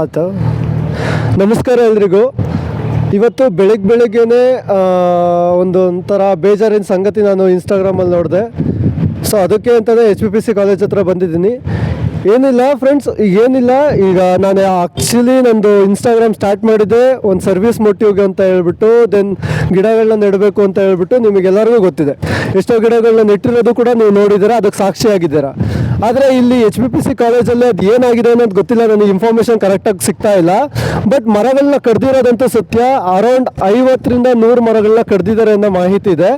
ಆಯ್ತು. ನಮಸ್ಕಾರ ಎಲ್ರಿಗೂ. ಇವತ್ತು ಬೆಳಗ್ಗೆನೇ ಒಂಥರ ಬೇಜಾರಿನ ಸಂಗತಿ ನಾನು ಇನ್ಸ್ಟಾಗ್ರಾಮಲ್ಲಿ ನೋಡಿದೆ. ಸೊ ಅದಕ್ಕೆ ಅಂತಲೇ HPPC ಕಾಲೇಜ್ ಹತ್ರ ಬಂದಿದ್ದೀನಿ. ಏನಿಲ್ಲ ಫ್ರೆಂಡ್ಸ್, ಈಗ ನಾನು ಆ್ಯಕ್ಚುಲಿ ನಂದು ಇನ್ಸ್ಟಾಗ್ರಾಮ್ ಸ್ಟಾರ್ಟ್ ಮಾಡಿದ್ದೆ ಒಂದು ಸರ್ವಿಸ್ ಮೋಟಿವ್ಗೆ ಅಂತ ಹೇಳ್ಬಿಟ್ಟು, ದೆನ್ ಗಿಡಗಳನ್ನ ನೆಡಬೇಕು ಅಂತ ಹೇಳ್ಬಿಟ್ಟು. ನಿಮಗೆಲ್ಲರಿಗೂ ಗೊತ್ತಿದೆ, ಎಷ್ಟೋ ಗಿಡಗಳನ್ನ ನೆಟ್ಟಿರೋದು ಕೂಡ ನೀವು ನೋಡಿದ್ದೀರಾ, ಅದಕ್ಕೆ ಸಾಕ್ಷಿಯಾಗಿದ್ದೀರಾ. ಆದರೆ ಇಲ್ಲಿ HPPC ಕಾಲೇಜಲ್ಲಿ ಅದು ಏನಾಗಿದೆ ಅನ್ನೋದು ಗೊತ್ತಿಲ್ಲ, ನನಗೆ ಇನ್ಫಾರ್ಮೇಷನ್ ಕರೆಕ್ಟಾಗಿ ಸಿಗ್ತಾ ಇಲ್ಲ. ಬಟ್ ಮರಗಳನ್ನ ಕಡ್ದಿರೋದಂತೂ ಸತ್ಯ. ಅರೌಂಡ್ 50ರಿಂದ 100 ಮರಗಳನ್ನ ಕಡ್ದಿದ್ದಾರೆ ಅನ್ನೋ ಮಾಹಿತಿ ಇದೆ.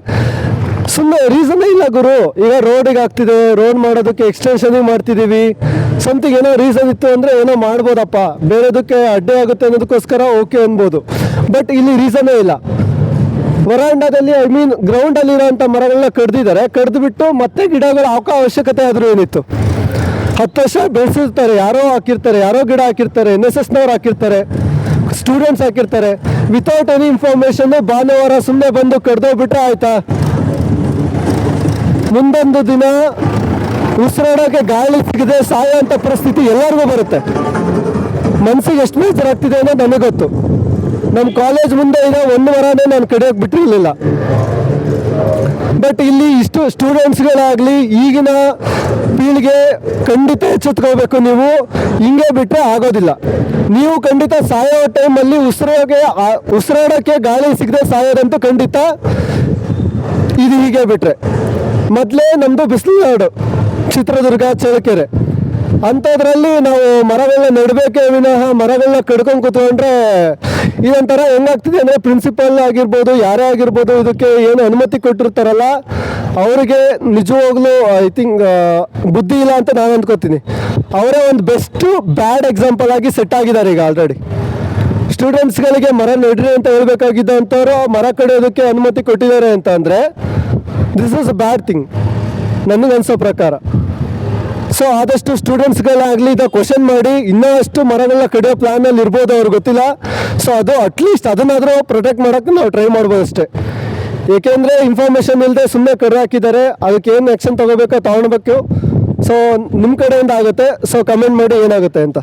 ಸುಮ್ಮನೆ ರೀಸನ್ನೇ ಇಲ್ಲ ಗುರು. ಈಗ ರೋಡಿಗೆ ಆಗ್ತಿದೆ, ರೋಡ್ ಮಾಡೋದಕ್ಕೆ ಎಕ್ಸ್ಟೆನ್ಷನಿಗೆ ಮಾಡ್ತಿದ್ದೀವಿ, ಸಮಥಿಂಗ್ ಏನೋ ರೀಸನ್ ಇತ್ತು ಅಂದರೆ ಏನೋ ಮಾಡ್ಬೋದಪ್ಪ, ಬೇರೆದಕ್ಕೆ ಅಡ್ಡಿ ಆಗುತ್ತೆ ಅನ್ನೋದಕ್ಕೋಸ್ಕರ ಓಕೆ ಅನ್ಬೋದು. ಬಟ್ ಇಲ್ಲಿ ರೀಸನ್ನೇ ಇಲ್ಲ. ವರಾಂಡದಲ್ಲಿ ಗ್ರೌಂಡಲ್ಲಿರೋಂಥ ಮರಗಳನ್ನ ಕಡ್ದಿದ್ದಾರೆ. ಕಡ್ದುಬಿಟ್ಟು ಮತ್ತೆ ಗಿಡಗಳು ಅವಶ್ಯಕತೆ ಆದರೂ ಏನಿತ್ತು? 10 ವರ್ಷ ಬೆಳೆಸಿರ್ತಾರೆ, ಯಾರೋ ಗಿಡ ಹಾಕಿರ್ತಾರೆ, NSSನವ್ರು ಹಾಕಿರ್ತಾರೆ, ಸ್ಟೂಡೆಂಟ್ಸ್ ಹಾಕಿರ್ತಾರೆ. ವಿತೌಟ್ ಎನಿ ಇನ್ಫಾರ್ಮೇಷನ್ ಭಾನುವಾರ ಸುಮ್ಮನೆ ಬಂದು ಕಡ್ದೋಗ್ಬಿಟ್ರೆ ಆಯ್ತಾ? ಮುಂದೊಂದು ದಿನ ಉಸಿರಾಡೋಕ್ಕೆ ಗಾಳಿ ಸಿಗದೆ ಸಾಯೋಂಥ ಪರಿಸ್ಥಿತಿ ಎಲ್ಲರಿಗೂ ಬರುತ್ತೆ. ಮನಸ್ಸಿಗೆ ಎಷ್ಟು ಬೇಜಾರಾಗ್ತಿದೆ ಅನ್ನೋದು ನನಗೆ ಗೊತ್ತು. ನಮ್ಮ ಕಾಲೇಜ್ ಮುಂದೆ ಈಗ 1 ವಾರನೇ ನಾನು ಕಡಿಯೋಕೆ ಬಿಟ್ಟಿರಲಿಲ್ಲ. ಬಟ್ ಇಲ್ಲಿ ಇಷ್ಟು ಸ್ಟೂಡೆಂಟ್ಸ್ಗಳಾಗಲಿ, ಈಗಿನ ಪೀಳಿಗೆ ಖಂಡಿತ ಎಚ್ಚೆತ್ಕೋಬೇಕು. ನೀವು ಹಿಂಗೆ ಬಿಟ್ಟರೆ ಆಗೋದಿಲ್ಲ. ನೀವು ಖಂಡಿತ ಸಾಯೋ ಟೈಮಲ್ಲಿ ಉಸಿರಾಡೋಕ್ಕೆ ಗಾಳಿ ಸಿಗದೆ ಸಾಯೋದಂತೂ ಖಂಡಿತ. ಇದು ಹೀಗೆ ಬಿಟ್ಟರೆ ಮೊದಲೇ ನಮ್ಮದು ಬಿಸಿಲುನಾಡು ಚಿತ್ರದುರ್ಗ, ಚಳ್ಳಕೆರೆ ಅಂಥದ್ರಲ್ಲಿ ನಾವು ಮರಗಳನ್ನ ನೆಡಬೇಕೇ ವಿನಃ ಮರಗಳನ್ನ ಕಡ್ಕೊಂಡು ಕೂತ್ಕೊಂಡ್ರೆ ಇದೊಂಥರ ಹೆಂಗಾಗ್ತಿದೆ ಅಂದರೆ, ಪ್ರಿನ್ಸಿಪಲ್ ಆಗಿರ್ಬೋದು, ಯಾರೇ ಆಗಿರ್ಬೋದು, ಇದಕ್ಕೆ ಏನು ಅನುಮತಿ ಕೊಟ್ಟಿರ್ತಾರಲ್ಲ ಅವರಿಗೆ ನಿಜವಾಗ್ಲೂ ಐ ಥಿಂಕ್ ಬುದ್ಧಿ ಇಲ್ಲ ಅಂತ ನಾನು ಅಂದ್ಕೋತೀನಿ. ಅವರೇ ಒಂದು ಬೆಸ್ಟು ಬ್ಯಾಡ್ ಎಕ್ಸಾಂಪಲ್ ಆಗಿ ಸೆಟ್ ಆಗಿದ್ದಾರೆ ಈಗ ಆಲ್ರೆಡಿ. ಸ್ಟೂಡೆಂಟ್ಸ್ಗಳಿಗೆ ಮರ ನೆಡ್ರಿ ಅಂತ ಹೇಳ್ಬೇಕಾಗಿದ್ದಂಥವ್ರು ಮರ ಕಡಿಯೋದಕ್ಕೆ ಅನುಮತಿ ಕೊಟ್ಟಿದ್ದಾರೆ ಅಂತ ಅಂದರೆ this is a bad thing ನನಗನ್ಸೋ ಪ್ರಕಾರ. ಸೊ ಆದಷ್ಟು ಸ್ಟೂಡೆಂಟ್ಸ್ಗಳಾಗಲಿ ಇದು ಕ್ವಶನ್ ಮಾಡಿ ಇನ್ನಷ್ಟು ಮರಗಳನ್ನ ಕಡಿಯೋ ಪ್ಲ್ಯಾನಲ್ಲಿ ಇರ್ಬೋದು, ಅವ್ರಿಗೆ ಗೊತ್ತಿಲ್ಲ. ಸೊ ಅದು ಅಟ್ಲೀಸ್ಟ್ ಅದನ್ನಾದರೂ ಪ್ರೊಟೆಕ್ಟ್ ಮಾಡೋಕ್ಕೆ ನಾವು ಟ್ರೈ ಮಾಡ್ಬೋದು ಅಷ್ಟೇ. ಏಕೆಂದರೆ ಇನ್ಫಾರ್ಮೇಷನ್ ಇಲ್ಲದೆ ಸುಮ್ಮನೆ ಕಡ್ದು ಹಾಕಿದ್ದಾರೆ. ಅದಕ್ಕೆ ಏನು ಆ್ಯಕ್ಷನ್ ತೊಗೋಬೇಕೋ ತೊಗೊಳ್ಬೇಕು. ಸೊ ನಿಮ್ಮ ಕಡೆಯಿಂದ ಆಗುತ್ತೆ. ಸೊ ಕಮೆಂಟ್ ಮಾಡಿ ಏನಾಗುತ್ತೆ ಅಂತ.